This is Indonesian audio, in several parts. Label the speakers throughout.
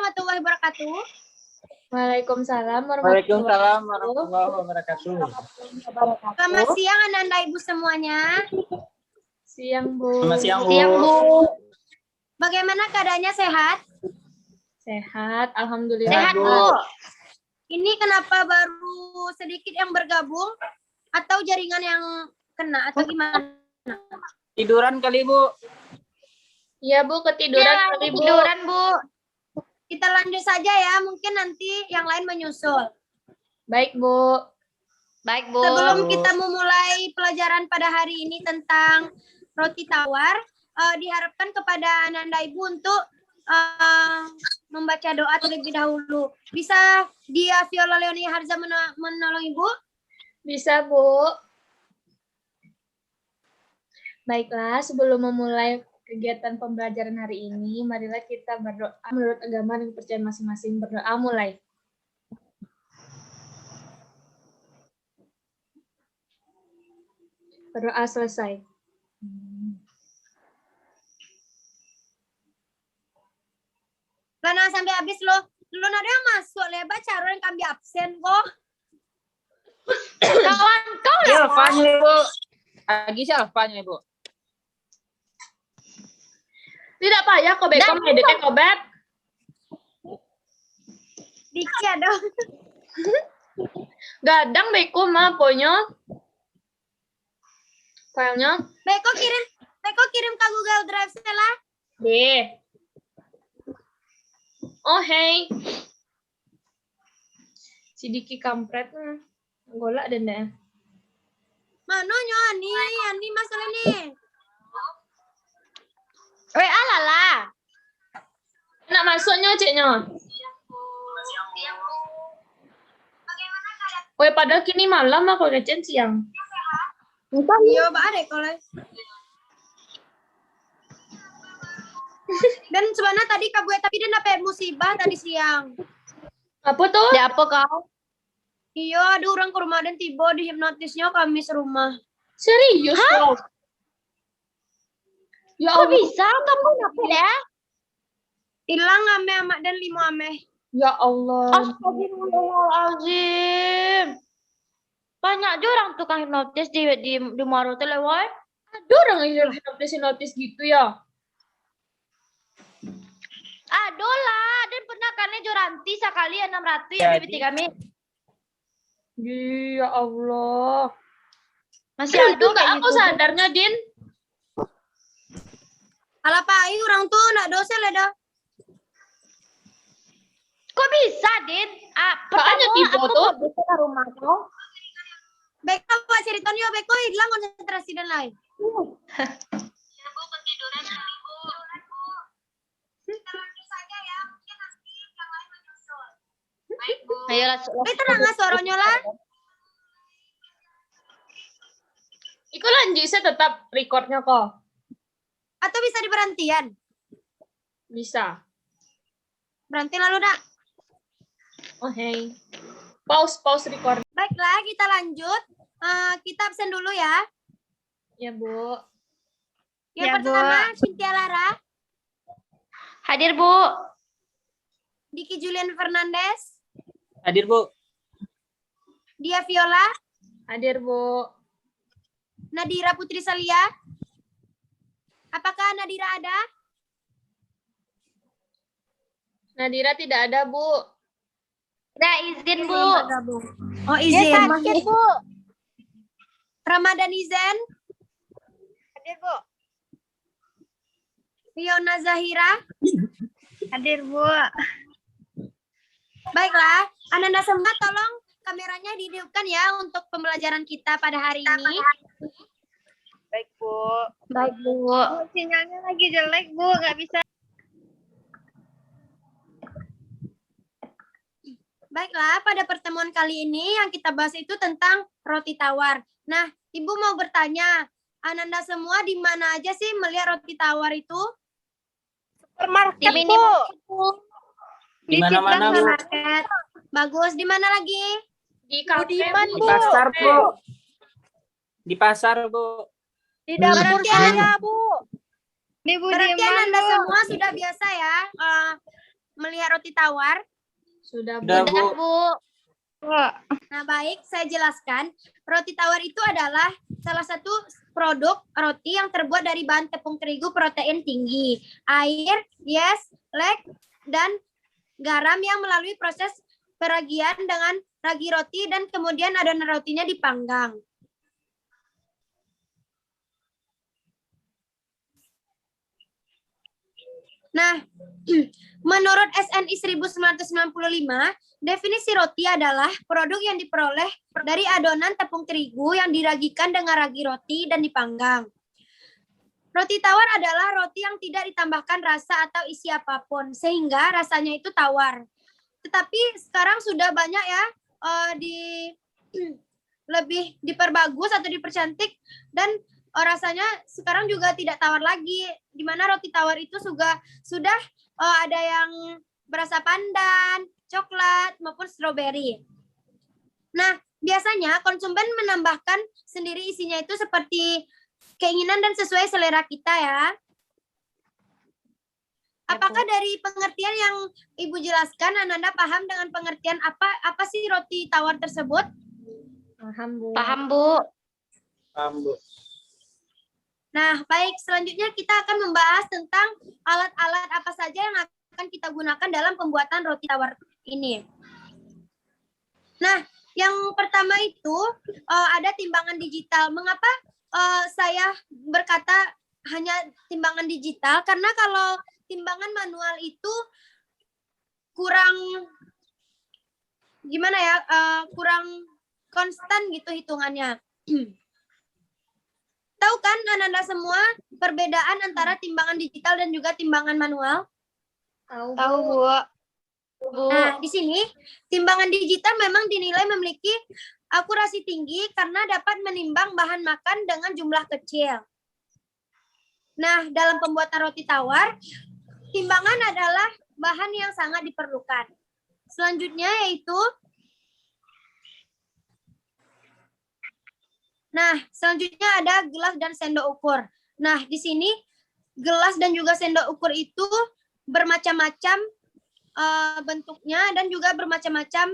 Speaker 1: warahmatullahi wabarakatuh.
Speaker 2: Waalaikumsalam
Speaker 3: warahmatullahi wabarakatuh.
Speaker 1: Selamat siang Anda Ibu semuanya.
Speaker 2: Siang, Bu.
Speaker 3: Selamat siang, Bu.
Speaker 4: Siang, Bu.
Speaker 1: Bagaimana keadaannya, sehat?
Speaker 2: Sehat, alhamdulillah.
Speaker 4: Sehat,
Speaker 3: Bu.
Speaker 4: Bu.
Speaker 1: Ini kenapa baru sedikit yang bergabung? Atau jaringan yang kena atau gimana?
Speaker 3: Tiduran kali, Bu.
Speaker 2: Iya, Bu, ketiduran kali, Bu.
Speaker 4: Tiduran, Bu.
Speaker 1: Kita lanjut saja ya, mungkin nanti yang lain menyusul.
Speaker 2: Baik, Bu.
Speaker 4: Baik, Bu.
Speaker 1: Sebelum kita memulai pelajaran pada hari ini tentang roti tawar, diharapkan kepada Anda Ibu untuk membaca doa terlebih dahulu. Bisa dia Viola Leoni Harza menolong Ibu?
Speaker 2: Bisa, Bu. Baiklah, sebelum memulai kegiatan pembelajaran hari ini, marilah kita berdoa menurut agama dan kepercayaan masing-masing. Berdoa mulai. Berdoa selesai.
Speaker 1: Karena sampai habis loh. Lu ada yang masuk lebar cara yang kami absen kok.
Speaker 4: Kawan kau
Speaker 3: Iya, Alfanya, Bu. Lagi sih Alfanya, Bu.
Speaker 2: Tidak payah kok, Beko, meditnya kok, Beb.
Speaker 1: Diki ada.
Speaker 2: Gadang, Beko, mah, pokoknya. Filenya.
Speaker 1: Beko kirim ke Google Drive Stella.
Speaker 2: Deh. Oh, hey. Si Diki kampret. Golak denda.
Speaker 1: Mana Ani masalah nih.
Speaker 4: Weh, alala.
Speaker 2: Nak masuknya, Ciknya. Weh, padahal kini malam aku udah siang.
Speaker 1: Iya, ada kalau. Dan sebenarnya tadi kabue tapi dia dapat musibah tadi siang.
Speaker 2: Apa tuh?
Speaker 4: Ya apa kau?
Speaker 1: Iya, ada orang ke rumah dan tiba di hipnotisnya kami serumah.
Speaker 2: Serius, kok? Ya
Speaker 4: Kok
Speaker 2: Allah.
Speaker 4: bisa? Kamu dapat ya?
Speaker 1: Hilang ame amak dan 5 ame.
Speaker 2: Ya Allah.
Speaker 4: Astagfirullahaladzim. Banyak juga orang tukang hipnotis di Muaro tuh lewat.
Speaker 2: Ada orang yang hipnotis gitu ya?
Speaker 4: Aduh lah, dan pernah kan Joranti sekali 600
Speaker 3: Jadi.
Speaker 4: ya BBT kami.
Speaker 2: Ya Allah.
Speaker 4: Masih ada
Speaker 2: Itu
Speaker 4: kayak
Speaker 2: aku
Speaker 4: gitu.
Speaker 2: sadarnya, Din.
Speaker 1: Alah pai orang tuh nak dosa lah dah.
Speaker 4: Kok bisa, Din?
Speaker 2: Soalnya tipe
Speaker 4: aku
Speaker 2: tuh.
Speaker 4: mau ke rumah kau.
Speaker 1: Beko buat ceritanya Beko hilang konsentrasi dan lain.
Speaker 4: Ayo lah.
Speaker 1: Tenang ah suaranya lah.
Speaker 2: Iku lanjut saya tetap recordnya kok.
Speaker 1: Atau bisa diberhentian.
Speaker 2: Bisa.
Speaker 1: Berhenti lalu dak.
Speaker 2: Oh, hey. Pause record.
Speaker 1: Baiklah, kita lanjut. Kita absen dulu ya.
Speaker 2: Ya, Bu.
Speaker 1: Yang
Speaker 4: Ya,
Speaker 1: pertama, Cynthia Lara,
Speaker 4: Hadir, Bu.
Speaker 1: Diki Julian Fernandez,
Speaker 3: Hadir, Bu.
Speaker 1: Dia Viola,
Speaker 2: Hadir, Bu.
Speaker 1: Nadira Putri Salia. Apakah Nadira ada?
Speaker 2: Nadira tidak ada, Bu.
Speaker 4: Udah izin, Bu.
Speaker 1: Oh,
Speaker 4: Dia
Speaker 1: izin.
Speaker 4: sakit, Bu.
Speaker 1: Ramadan Izen,
Speaker 4: Hadir, Bu.
Speaker 1: Fiona Zahira.
Speaker 4: Hadir, Bu.
Speaker 1: Baiklah, Ananda Sembat tolong kameranya dihidupkan ya untuk pembelajaran kita pada hari ini.
Speaker 4: Baik, Bu.
Speaker 1: Baik, Bu.
Speaker 4: Sinyalnya lagi jelek, Bu. Nggak bisa.
Speaker 1: Baiklah, pada pertemuan kali ini yang kita bahas itu tentang roti tawar. Nah, Ibu mau bertanya, Ananda semua di mana aja sih melihat roti tawar itu?
Speaker 4: Supermarket,
Speaker 1: Di
Speaker 4: Bu.
Speaker 3: Di mana-mana, Bu.
Speaker 1: Supermarket. Bagus, di mana lagi?
Speaker 2: Di kafe,
Speaker 4: Budiman,
Speaker 3: Di
Speaker 2: Bu.
Speaker 3: pasar, Bu. Di pasar, Bu.
Speaker 4: Di dapur
Speaker 1: Berarti
Speaker 4: saya, Bu. Di
Speaker 1: Berarti
Speaker 4: Budiman,
Speaker 1: Ananda
Speaker 4: Bu.
Speaker 1: semua sudah biasa ya melihat roti tawar?
Speaker 2: Sudah, Bu.
Speaker 3: Udah, Bu.
Speaker 4: Bu.
Speaker 1: Nah, baik, saya jelaskan. Roti tawar itu adalah salah satu produk roti yang terbuat dari bahan tepung terigu protein tinggi, air, yeast, lek, dan garam yang melalui proses peragian dengan ragi roti dan kemudian adonan rotinya dipanggang. Nah, menurut SNI 1995, definisi roti adalah produk yang diperoleh dari adonan tepung terigu yang diragikan dengan ragi roti dan dipanggang. Roti tawar adalah roti yang tidak ditambahkan rasa atau isi apapun, sehingga rasanya itu tawar. Tetapi sekarang sudah banyak ya lebih diperbagus atau dipercantik, dan rasanya sekarang juga tidak tawar lagi, di mana roti tawar itu sudah ada yang berasa pandan, coklat, maupun stroberi. Nah, biasanya konsumen menambahkan sendiri isinya itu seperti keinginan dan sesuai selera kita ya. Apakah dari pengertian yang Ibu jelaskan, Ananda paham dengan pengertian apa sih roti tawar tersebut?
Speaker 2: Paham, Bu.
Speaker 4: Paham, Bu.
Speaker 3: Paham, Bu.
Speaker 1: Nah, baik, selanjutnya kita akan membahas tentang alat-alat apa saja yang akan kita gunakan dalam pembuatan roti tawar ini. Nah, yang pertama itu ada timbangan digital. Mengapa saya berkata hanya timbangan digital? Karena kalau timbangan manual itu kurang gimana ya, kurang konstan gitu hitungannya. Tahu kan Ananda semua perbedaan antara timbangan digital dan juga timbangan manual?
Speaker 2: Tahu,
Speaker 4: Tahu,
Speaker 2: Bu.
Speaker 4: Bu. Bu.
Speaker 1: Nah, di sini timbangan digital memang dinilai memiliki akurasi tinggi karena dapat menimbang bahan makan dengan jumlah kecil. Nah, dalam pembuatan roti tawar, timbangan adalah bahan yang sangat diperlukan. Selanjutnya yaitu ada gelas dan sendok ukur. Nah, di sini gelas dan juga sendok ukur itu bermacam-macam bentuknya dan juga bermacam-macam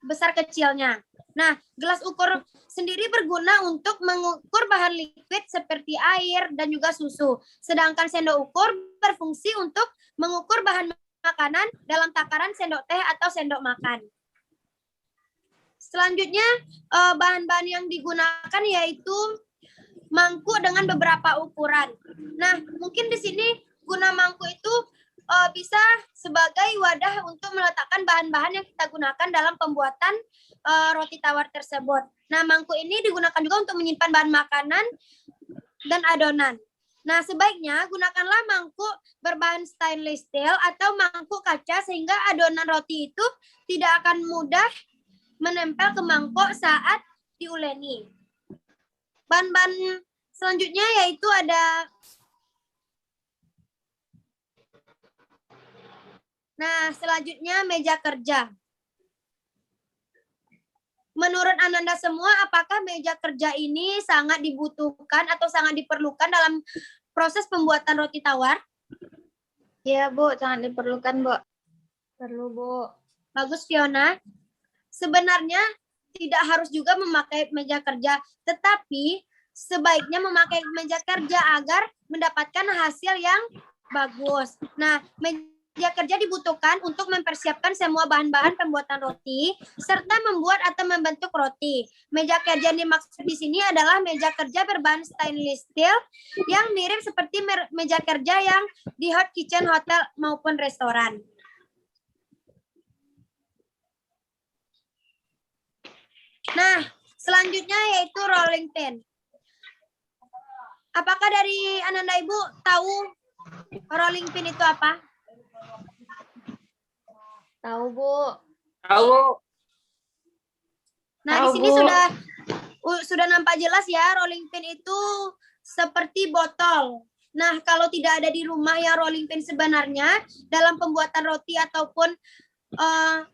Speaker 1: besar kecilnya. Nah, gelas ukur sendiri berguna untuk mengukur bahan liquid seperti air dan juga susu. Sedangkan sendok ukur berfungsi untuk mengukur bahan makanan dalam takaran sendok teh atau sendok makan. Selanjutnya, bahan-bahan yang digunakan yaitu mangkuk dengan beberapa ukuran. Nah, mungkin di sini guna mangkuk itu bisa sebagai wadah untuk meletakkan bahan-bahan yang kita gunakan dalam pembuatan roti tawar tersebut. Nah, mangkuk ini digunakan juga untuk menyimpan bahan makanan dan adonan. Nah, sebaiknya gunakanlah mangkuk berbahan stainless steel atau mangkuk kaca sehingga adonan roti itu tidak akan mudah menempel ke mangkok saat diuleni. Bahan-bahan selanjutnya yaitu ada selanjutnya meja kerja. Menurut Ananda semua, apakah meja kerja ini sangat dibutuhkan atau sangat diperlukan dalam proses pembuatan roti tawar?
Speaker 4: Iya, Bu, sangat diperlukan, Bu.
Speaker 2: Perlu, Bu.
Speaker 1: Bagus, Fiona. Sebenarnya tidak harus juga memakai meja kerja, tetapi sebaiknya memakai meja kerja agar mendapatkan hasil yang bagus. Nah, meja kerja dibutuhkan untuk mempersiapkan semua bahan-bahan pembuatan roti serta membuat atau membentuk roti. Meja kerja yang dimaksud di sini adalah meja kerja berbahan stainless steel yang mirip seperti meja kerja yang di hot kitchen hotel maupun restoran. Nah, selanjutnya yaitu rolling pin. Apakah dari Ananda Ibu tahu rolling pin itu apa?
Speaker 2: Tahu, Bu.
Speaker 3: Tahu.
Speaker 1: Nah, di sini sudah nampak jelas ya, rolling pin itu seperti botol. Nah, kalau tidak ada di rumah ya rolling pin sebenarnya dalam pembuatan roti ataupun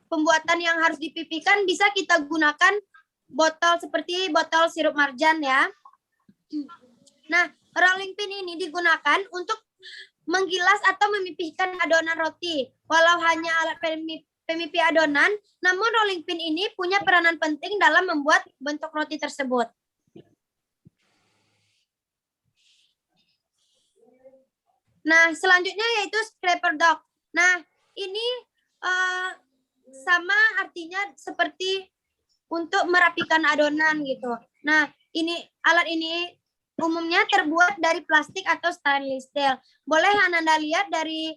Speaker 1: pembuatan yang harus dipipikan bisa kita gunakan botol seperti botol sirup marjan ya. Nah, rolling pin ini digunakan untuk menggilas atau memipihkan adonan roti. Walau hanya alat pemipih adonan, namun rolling pin ini punya peranan penting dalam membuat bentuk roti tersebut. Nah, selanjutnya yaitu scraper dog. Nah, ini sama artinya seperti untuk merapikan adonan gitu. Nah, alat ini umumnya terbuat dari plastik atau stainless steel. Boleh Ananda lihat dari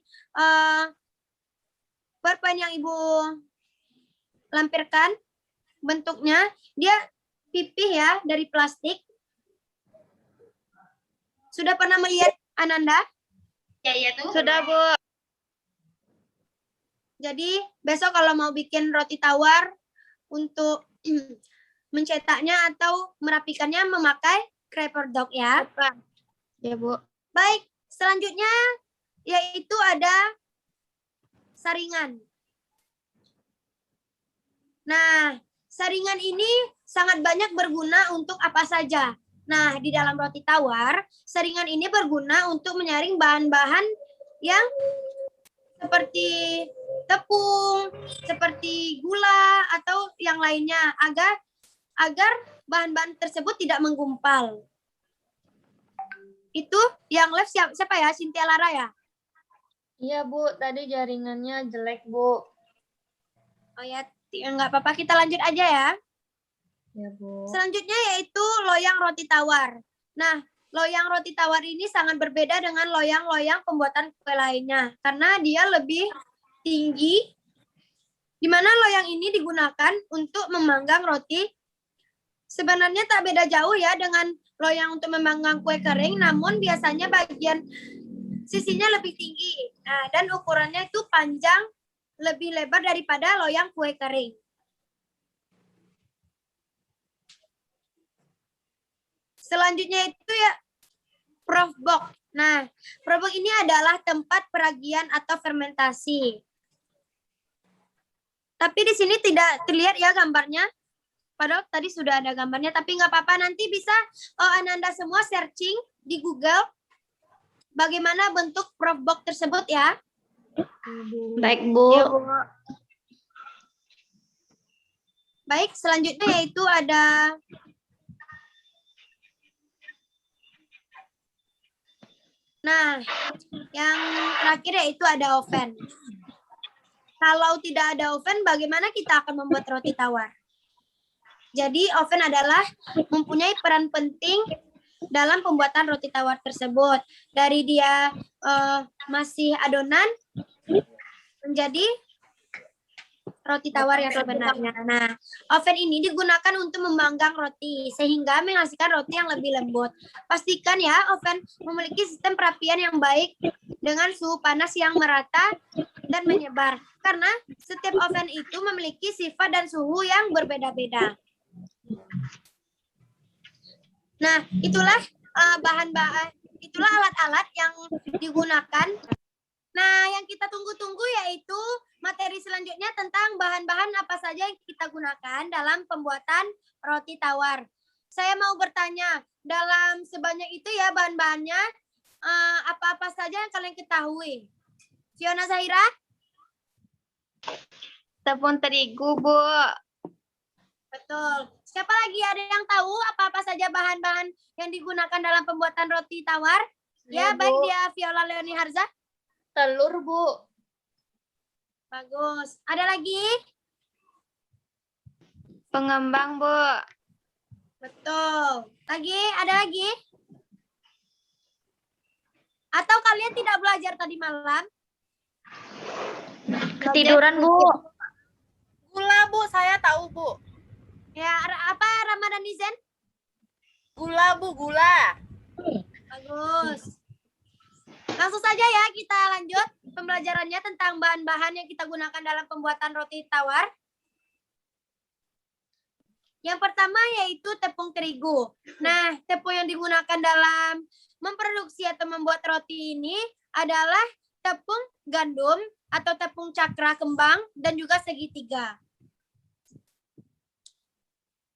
Speaker 1: PowerPoint yang Ibu lampirkan bentuknya, dia pipih ya dari plastik. Sudah pernah melihat Ananda?
Speaker 4: Ya, sudah, Bu.
Speaker 1: Jadi besok kalau mau bikin roti tawar untuk mencetaknya atau merapikannya memakai scraper dog ya.
Speaker 4: Ya, Bu.
Speaker 1: Baik, selanjutnya yaitu ada saringan. Nah, saringan ini sangat banyak berguna untuk apa saja. Nah, di dalam roti tawar, saringan ini berguna untuk menyaring bahan-bahan yang seperti tepung, seperti gula, atau yang lainnya, agar bahan-bahan tersebut tidak menggumpal. Itu yang live siapa ya? Cynthia Lara ya?
Speaker 2: Iya, Bu. Tadi jaringannya jelek, Bu.
Speaker 1: Oh ya, nggak apa-apa. Kita lanjut aja ya.
Speaker 2: Ya, Bu.
Speaker 1: Selanjutnya yaitu loyang roti tawar. Nah, loyang roti tawar ini sangat berbeda dengan loyang-loyang pembuatan kue lainnya. Karena dia lebih tinggi, di mana loyang ini digunakan untuk memanggang roti. Sebenarnya tak beda jauh ya dengan loyang untuk memanggang kue kering, namun biasanya bagian sisinya lebih tinggi. Nah, dan ukurannya itu panjang, lebih lebar daripada loyang kue kering. Selanjutnya itu ya prof box. Nah, prof box ini adalah tempat peragian atau fermentasi. Tapi di sini tidak terlihat ya gambarnya. Padahal tadi sudah ada gambarnya, tapi nggak apa-apa. Nanti bisa Ananda semua searching di Google bagaimana bentuk prof box tersebut ya.
Speaker 4: Baik, Bu.
Speaker 1: Ya, Bu. Baik, selanjutnya yaitu ada Nah, yang terakhir yaitu ada oven. Kalau tidak ada oven, bagaimana kita akan membuat roti tawar? Jadi, oven adalah mempunyai peran penting dalam pembuatan roti tawar tersebut. Dari dia masih adonan menjadi roti tawar yang sebenarnya. Nah, oven ini digunakan untuk memanggang roti sehingga menghasilkan roti yang lebih lembut. Pastikan ya oven memiliki sistem perapian yang baik dengan suhu panas yang merata dan menyebar. Karena setiap oven itu memiliki sifat dan suhu yang berbeda-beda. Nah, itulah itulah alat-alat yang digunakan. Nah, yang kita tunggu-tunggu yaitu materi selanjutnya tentang bahan-bahan apa saja yang kita gunakan dalam pembuatan roti tawar. Saya mau bertanya, dalam sebanyak itu ya bahan-bahannya, apa-apa saja yang kalian ketahui? Fiona Zahira?
Speaker 4: Tepung terigu, Bu.
Speaker 1: Betul. Siapa lagi ada yang tahu apa-apa saja bahan-bahan yang digunakan dalam pembuatan roti tawar? Ya,
Speaker 2: Ya, Bu.
Speaker 1: baik dia Viola Leoni Harza.
Speaker 2: Telur, Bu.
Speaker 1: Bagus. Ada lagi?
Speaker 4: Pengembang, Bu.
Speaker 1: Betul. Lagi? Ada lagi? Atau kalian tidak belajar tadi malam?
Speaker 4: Ketiduran, Bu.
Speaker 5: Gula, Bu. Saya tahu, Bu.
Speaker 1: Ya, apa Ramadan Nizen?
Speaker 5: Gula, Bu. Gula.
Speaker 1: Bagus. Langsung saja ya kita lanjut pembelajarannya tentang bahan-bahan yang kita gunakan dalam pembuatan roti tawar. Yang pertama yaitu tepung terigu. Nah, tepung yang digunakan dalam memproduksi atau membuat roti ini adalah tepung gandum atau tepung cakra kembang dan juga segitiga.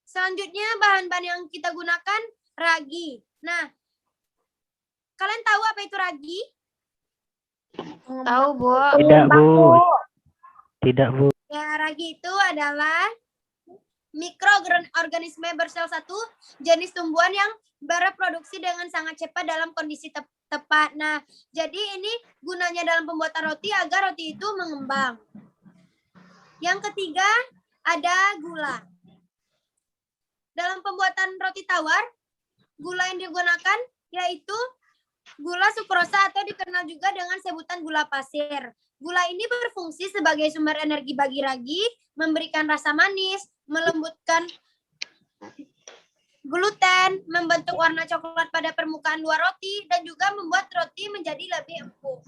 Speaker 1: Selanjutnya bahan-bahan yang kita gunakan ragi. Nah, kalian tahu apa itu ragi?
Speaker 4: Tahu, Bu.
Speaker 3: Tidak, Bu. Tidak, Bu.
Speaker 1: Ya, ragi itu adalah mikroorganisme bersel satu jenis tumbuhan yang bereproduksi dengan sangat cepat dalam kondisi tepat. Nah, jadi ini gunanya dalam pembuatan roti agar roti itu mengembang. Yang ketiga, ada gula. Dalam pembuatan roti tawar, gula yang digunakan yaitu gula sukrosa atau dikenal juga dengan sebutan gula pasir. Gula ini berfungsi sebagai sumber energi bagi ragi, memberikan rasa manis, melembutkan gluten, membentuk warna coklat pada permukaan luar roti, dan juga membuat roti menjadi lebih empuk.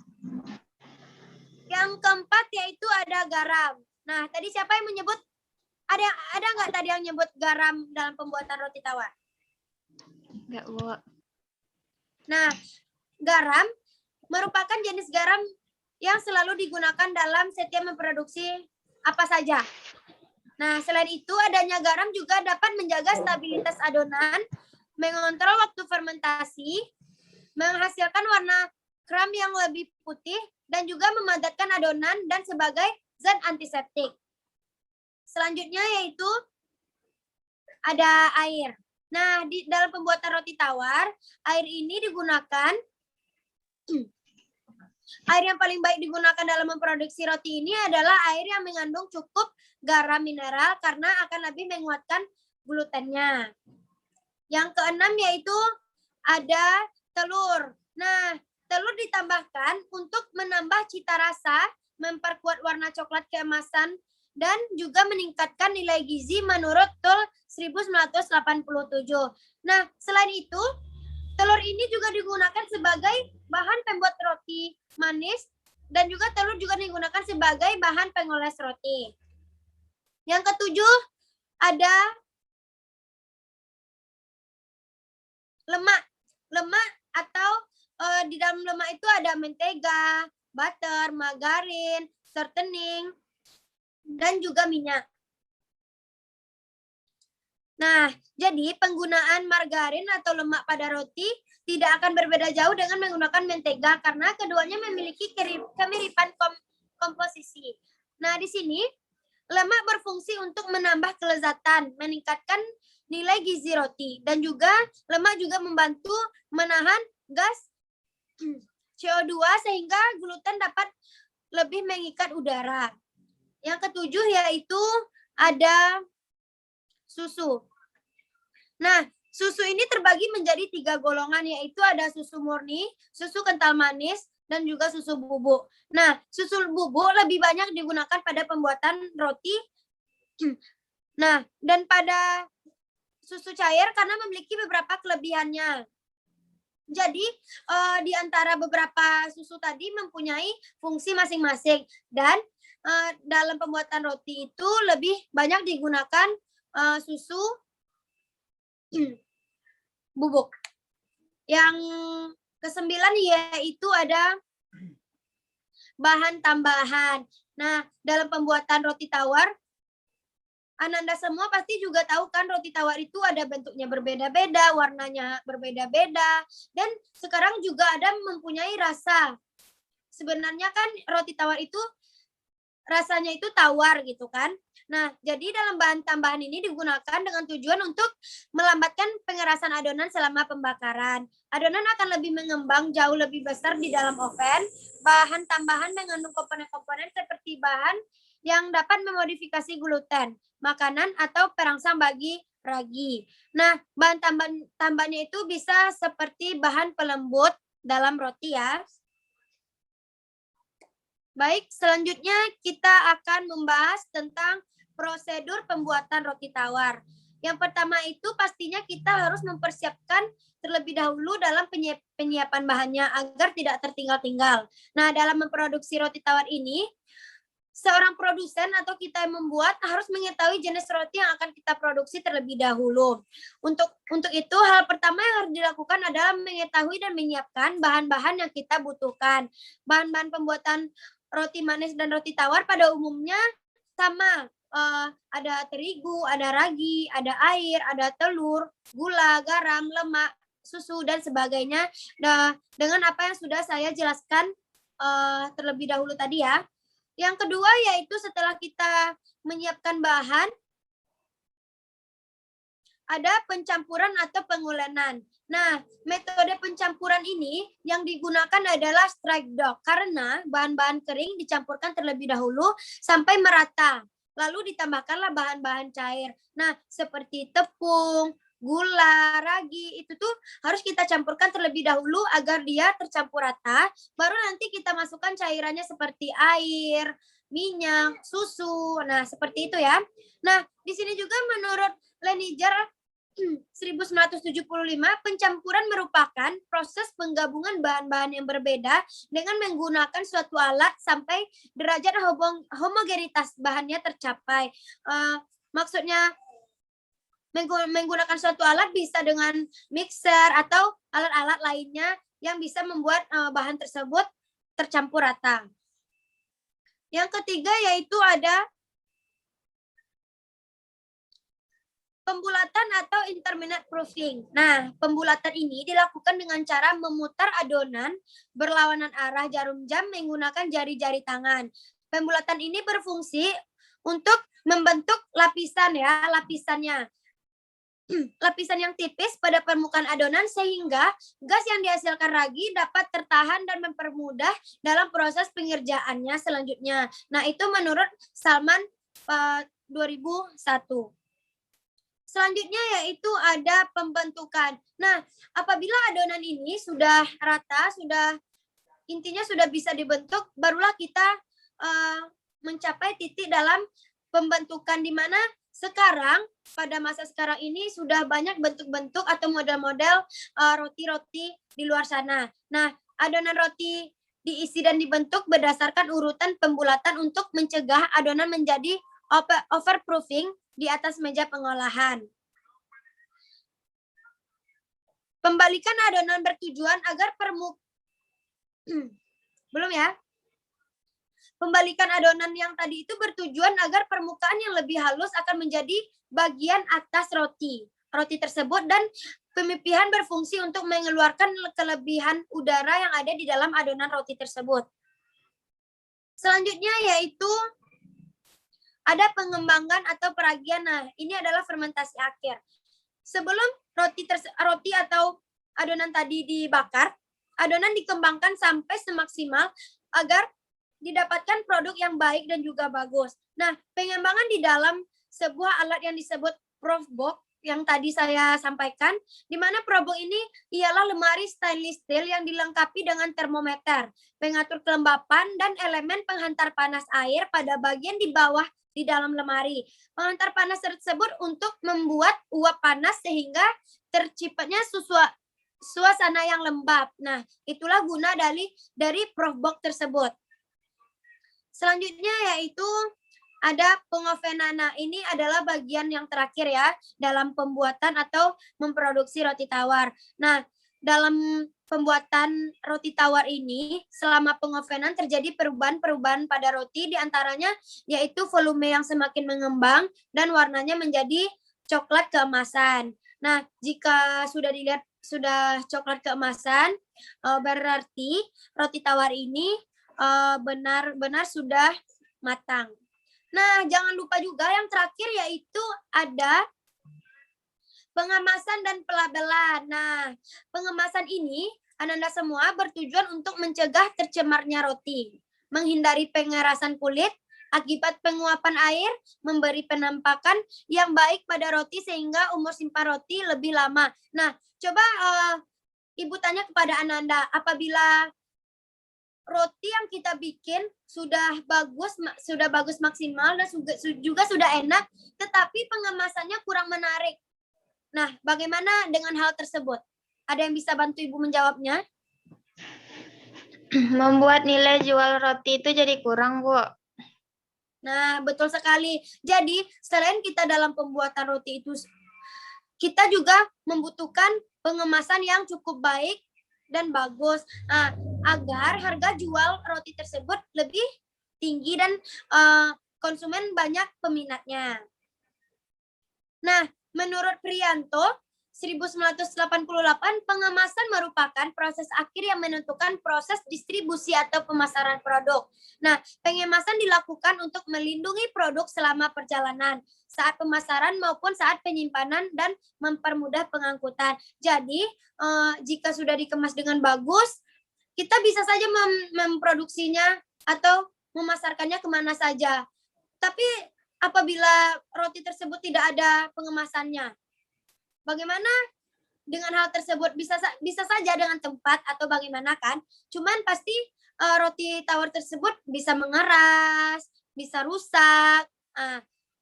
Speaker 1: Yang keempat yaitu ada garam. Nah, tadi siapa yang menyebut? Ada nggak tadi yang nyebut garam dalam pembuatan roti tawar?
Speaker 4: Enggak, Bu.
Speaker 1: Nah, garam merupakan jenis garam yang selalu digunakan dalam setiap memproduksi apa saja. Nah, selain itu adanya garam juga dapat menjaga stabilitas adonan, mengontrol waktu fermentasi, menghasilkan warna krim yang lebih putih, dan juga memadatkan adonan dan sebagai zat antiseptik. Selanjutnya yaitu ada air. Nah, di dalam pembuatan roti tawar, air ini digunakan air yang paling baik digunakan dalam memproduksi roti ini adalah air yang mengandung cukup garam mineral karena akan lebih menguatkan glutennya. Yang keenam yaitu ada telur. Nah, telur ditambahkan untuk menambah cita rasa, memperkuat warna coklat keemasan, dan juga meningkatkan nilai gizi menurut TUL 1987. Nah, selain itu, telur ini juga digunakan sebagai bahan pembuat roti manis dan juga telur juga digunakan sebagai bahan pengoles roti. Yang ketujuh ada lemak. Lemak atau di dalam lemak itu ada mentega, butter, margarin, shortening, dan juga minyak. Nah, jadi penggunaan margarin atau lemak pada roti tidak akan berbeda jauh dengan menggunakan mentega karena keduanya memiliki kemiripan komposisi. Nah, di sini lemak berfungsi untuk menambah kelezatan, meningkatkan nilai gizi roti, dan juga lemak juga membantu menahan gas CO2 sehingga gluten dapat lebih mengikat udara. Yang ketujuh yaitu ada susu. Nah, susu ini terbagi menjadi 3 golongan, yaitu ada susu murni, susu kental manis, dan juga susu bubuk. Nah, susu bubuk lebih banyak digunakan pada pembuatan roti. Nah, dan pada susu cair karena memiliki beberapa kelebihannya. Jadi, di antara beberapa susu tadi mempunyai fungsi masing-masing. Dan dalam pembuatan roti itu lebih banyak digunakan susu bubuk. Yang kesembilan yaitu ada bahan tambahan. Nah, dalam pembuatan roti tawar, Ananda semua pasti juga tahu kan roti tawar itu ada bentuknya berbeda-beda, warnanya berbeda-beda, dan sekarang juga ada mempunyai rasa. Sebenarnya kan roti tawar itu rasanya itu tawar gitu kan. Nah, jadi dalam bahan tambahan ini digunakan dengan tujuan untuk melambatkan pengerasan adonan selama pembakaran. Adonan akan lebih mengembang jauh lebih besar di dalam oven. Bahan tambahan mengandung komponen-komponen seperti bahan yang dapat memodifikasi gluten, makanan, atau perangsang bagi ragi. Nah, bahan tambahannya itu bisa seperti bahan pelembut dalam roti ya. Baik, selanjutnya kita akan membahas tentang prosedur pembuatan roti tawar. Yang pertama itu pastinya kita harus mempersiapkan terlebih dahulu dalam penyiapan bahannya agar tidak tertinggal-tinggal. Nah, dalam memproduksi roti tawar ini, seorang produsen atau kita yang membuat harus mengetahui jenis roti yang akan kita produksi terlebih dahulu. Untuk itu, hal pertama yang harus dilakukan adalah mengetahui dan menyiapkan bahan-bahan yang kita butuhkan. Bahan-bahan pembuatan roti manis dan roti tawar pada umumnya sama. Ada terigu, ada ragi, ada air, ada telur, gula, garam, lemak, susu, dan sebagainya. Nah, dengan apa yang sudah saya jelaskan terlebih dahulu tadi ya. Yang kedua yaitu setelah kita menyiapkan bahan, ada pencampuran atau pengulenan. Nah, metode pencampuran ini yang digunakan adalah strike dough karena bahan-bahan kering dicampurkan terlebih dahulu sampai merata. Lalu ditambahkanlah bahan-bahan cair. Nah, seperti tepung, gula, ragi, itu tuh harus kita campurkan terlebih dahulu agar dia tercampur rata. Baru nanti kita masukkan cairannya seperti air, minyak, susu. Nah, seperti itu ya. Nah, di sini juga menurut Leniger 1975, pencampuran merupakan proses penggabungan bahan-bahan yang berbeda dengan menggunakan suatu alat sampai derajat homogenitas bahannya tercapai. Maksudnya menggunakan suatu alat bisa dengan mixer atau alat-alat lainnya yang bisa membuat bahan tersebut tercampur rata. Yang ketiga yaitu ada pembulatan atau intermediate proofing. Nah, pembulatan ini dilakukan dengan cara memutar adonan berlawanan arah jarum jam menggunakan jari-jari tangan. Pembulatan ini berfungsi untuk membentuk lapisannya. Lapisan yang tipis pada permukaan adonan sehingga gas yang dihasilkan ragi dapat tertahan dan mempermudah dalam proses pengerjaannya selanjutnya. Nah, itu menurut Salman 2001. Selanjutnya yaitu ada pembentukan. Nah, apabila adonan ini sudah rata, intinya sudah bisa dibentuk, barulah kita mencapai titik dalam pembentukan di mana sekarang pada masa sekarang ini sudah banyak bentuk-bentuk atau model-model roti-roti di luar sana. Nah, adonan roti diisi dan dibentuk berdasarkan urutan pembulatan untuk mencegah adonan menjadi overproofing di atas meja pengolahan. Pembalikan adonan bertujuan agar Pembalikan adonan yang tadi itu bertujuan agar permukaan yang lebih halus akan menjadi bagian atas roti tersebut dan pemipihan berfungsi untuk mengeluarkan kelebihan udara yang ada di dalam adonan roti tersebut. Selanjutnya yaitu ada pengembangan atau peragian. Nah, ini adalah fermentasi akhir. Sebelum roti atau adonan tadi dibakar, adonan dikembangkan sampai semaksimal agar didapatkan produk yang baik dan juga bagus. Nah, pengembangan di dalam sebuah alat yang disebut prof box yang tadi saya sampaikan, di mana prof box ini ialah lemari stainless steel yang dilengkapi dengan termometer, pengatur kelembapan, dan elemen penghantar panas air pada bagian di bawah di dalam lemari. Penghantar panas tersebut untuk membuat uap panas sehingga terciptanya suasana yang lembab. Nah, itulah guna dari prof box tersebut. Selanjutnya yaitu ada pengovenan. Nah, ini adalah bagian yang terakhir ya dalam pembuatan atau memproduksi roti tawar. Nah, dalam pembuatan roti tawar ini selama pengovenan terjadi perubahan-perubahan pada roti, diantaranya yaitu volume yang semakin mengembang dan warnanya menjadi coklat keemasan. Nah, jika sudah dilihat sudah coklat keemasan, berarti roti tawar ini benar-benar sudah matang. Nah, jangan lupa juga yang terakhir yaitu ada pengemasan dan pelabelan. Nah, pengemasan ini Ananda semua bertujuan untuk mencegah tercemarnya roti, menghindari pengerasan kulit akibat penguapan air, memberi penampakan yang baik pada roti sehingga umur simpan roti lebih lama. Nah, coba Ibu tanya kepada Ananda, apabila roti yang kita bikin sudah bagus maksimal dan juga sudah enak, tetapi pengemasannya kurang menarik. Nah, bagaimana dengan hal tersebut? Ada yang bisa bantu Ibu menjawabnya?
Speaker 4: Membuat nilai jual roti itu jadi kurang, Bu.
Speaker 1: Nah, betul sekali. Jadi, selain kita dalam pembuatan roti itu, kita juga membutuhkan pengemasan yang cukup baik dan bagus. Nah, agar harga jual roti tersebut lebih tinggi dan konsumen banyak peminatnya. Nah, menurut Priyanto, 1988, pengemasan merupakan proses akhir yang menentukan proses distribusi atau pemasaran produk. Nah, pengemasan dilakukan untuk melindungi produk selama perjalanan, saat pemasaran maupun saat penyimpanan dan mempermudah pengangkutan. Jadi, jika sudah dikemas dengan bagus, kita bisa saja memproduksinya atau memasarkannya kemana saja. Tapi apabila roti tersebut tidak ada pengemasannya, bagaimana dengan hal tersebut? Bisa saja dengan tempat atau bagaimana kan? Cuman pasti roti tawar tersebut bisa mengeras, bisa rusak.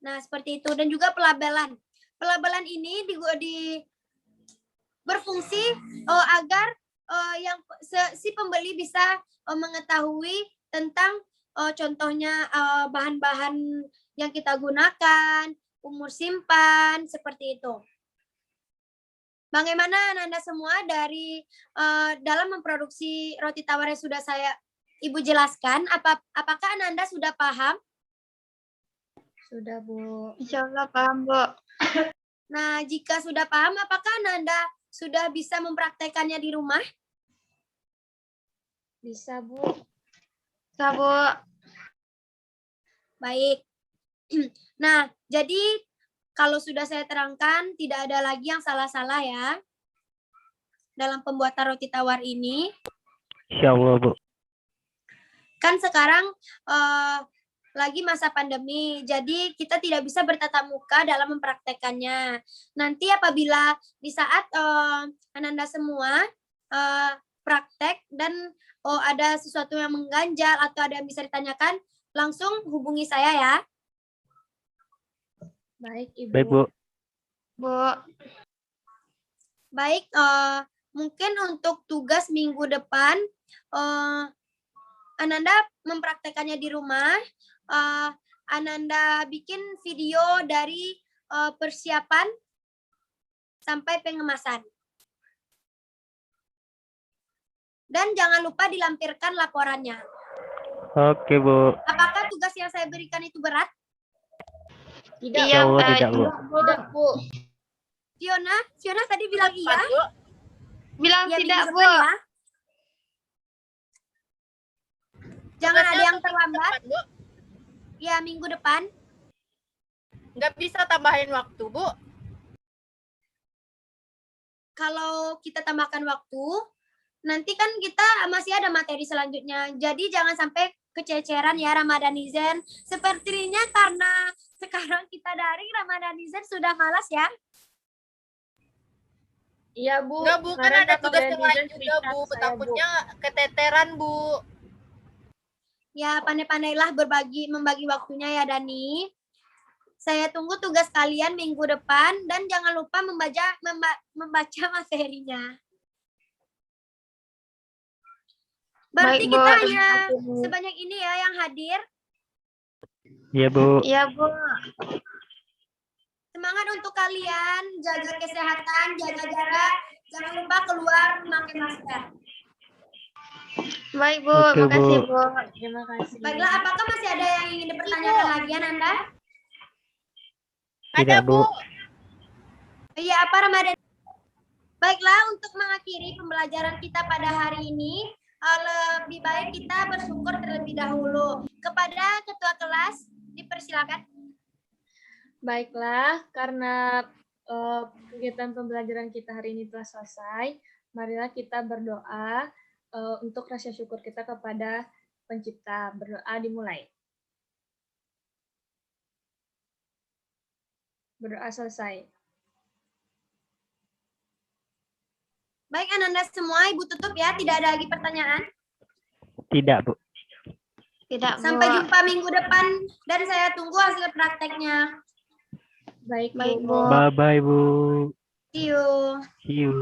Speaker 1: Nah, seperti itu. Dan juga pelabelan. Pelabelan ini berfungsi agar si pembeli bisa mengetahui tentang contohnya bahan-bahan yang kita gunakan, umur simpan, seperti itu. Bagaimana Anda semua dari dalam memproduksi roti tawar yang sudah Ibu jelaskan? Apakah Anda sudah paham?
Speaker 2: Sudah, Bu.
Speaker 4: Insya Allah paham, Bu.
Speaker 1: Nah, jika sudah paham, apakah Anda sudah bisa mempraktekannya di rumah?
Speaker 2: Bisa, Bu.
Speaker 4: Bisa, Bu.
Speaker 1: Baik. Nah, jadi kalau sudah saya terangkan, tidak ada lagi yang salah-salah ya dalam pembuatan roti tawar ini.
Speaker 3: Insya Allah, Bu.
Speaker 1: Kan sekarang lagi masa pandemi, jadi kita tidak bisa bertatap muka dalam mempraktekannya. Nanti apabila di saat Ananda semua praktek dan ada sesuatu yang mengganjal atau ada yang bisa ditanyakan, langsung hubungi saya ya.
Speaker 2: Baik, Ibu.
Speaker 3: Baik, Bu.
Speaker 4: Bu.
Speaker 1: Baik, mungkin untuk tugas minggu depan, Ananda mempraktekannya di rumah. Ananda bikin video dari persiapan sampai pengemasan. Dan jangan lupa dilampirkan laporannya.
Speaker 3: Oke, Bu.
Speaker 1: Apakah tugas yang saya berikan itu berat?
Speaker 2: Tidak,
Speaker 3: Insya Allah tidak, Bu.
Speaker 2: Tidak, Bu.
Speaker 1: Fiona tadi bilang iya.
Speaker 5: Bu.
Speaker 4: Bilang
Speaker 1: Ya,
Speaker 4: tidak,
Speaker 1: minggu
Speaker 4: Bu.
Speaker 1: depan ya. Jangan
Speaker 5: Tugasnya
Speaker 1: ada yang
Speaker 5: untuk minggu
Speaker 1: terlambat.
Speaker 5: depan, Bu.
Speaker 1: Ya, minggu depan.
Speaker 5: Nggak bisa tambahin waktu, Bu.
Speaker 1: Kalau kita tambahkan waktu, nanti kan kita masih ada materi selanjutnya. Jadi jangan sampai kececeran ya Ramadhanizen. Sepertinya karena sekarang kita daring, Ramadhanizen sudah malas ya.
Speaker 2: Iya, Bu.
Speaker 5: Nggak, Bu. Kan
Speaker 2: Kemarin
Speaker 5: ada
Speaker 2: Bapak
Speaker 5: tugas yang lain
Speaker 2: Netizen
Speaker 5: juga,
Speaker 2: cerita
Speaker 5: Bu.
Speaker 2: ke saya,
Speaker 5: Takutnya keteteran, Bu.
Speaker 1: Ya, pandai-pandailah membagi waktunya ya Dani. Saya tunggu tugas kalian minggu depan dan jangan lupa membaca materinya. Berarti
Speaker 4: Baik, Bu.
Speaker 1: kita hanya sebanyak ini ya yang hadir.
Speaker 3: Iya, Bu.
Speaker 4: Iya, Bu.
Speaker 1: Semangat untuk kalian, jaga kesehatan, jaga jarak, jangan lupa keluar memakai masker.
Speaker 4: Baik, Bu.
Speaker 3: Oke,
Speaker 4: Makasih,
Speaker 3: Bu.
Speaker 4: Bu.
Speaker 2: Terima kasih.
Speaker 1: Baiklah, apakah masih ada yang ingin dipertanyakan lagi Anda?
Speaker 3: Tidak,
Speaker 5: Ada,
Speaker 3: Bu.
Speaker 1: Iya, apa Ramadan? Baiklah, untuk mengakhiri pembelajaran kita pada hari ini, lebih baik kita bersyukur terlebih dahulu. Kepada ketua kelas, dipersilakan.
Speaker 2: Baiklah, karena kegiatan pembelajaran kita hari ini telah selesai, marilah kita berdoa untuk rasa syukur kita kepada Pencipta. Berdoa dimulai. Berdoa selesai.
Speaker 1: Baik, Ananda semua, Ibu tutup ya. Tidak ada lagi pertanyaan.
Speaker 3: Tidak, Bu.
Speaker 4: Tidak, Bu.
Speaker 1: Sampai jumpa minggu depan dan saya tunggu hasil prakteknya.
Speaker 2: Baik,
Speaker 4: Baik,
Speaker 2: Bu.
Speaker 4: Bu.
Speaker 3: Bye-bye, Bu.
Speaker 1: See you.
Speaker 3: See you.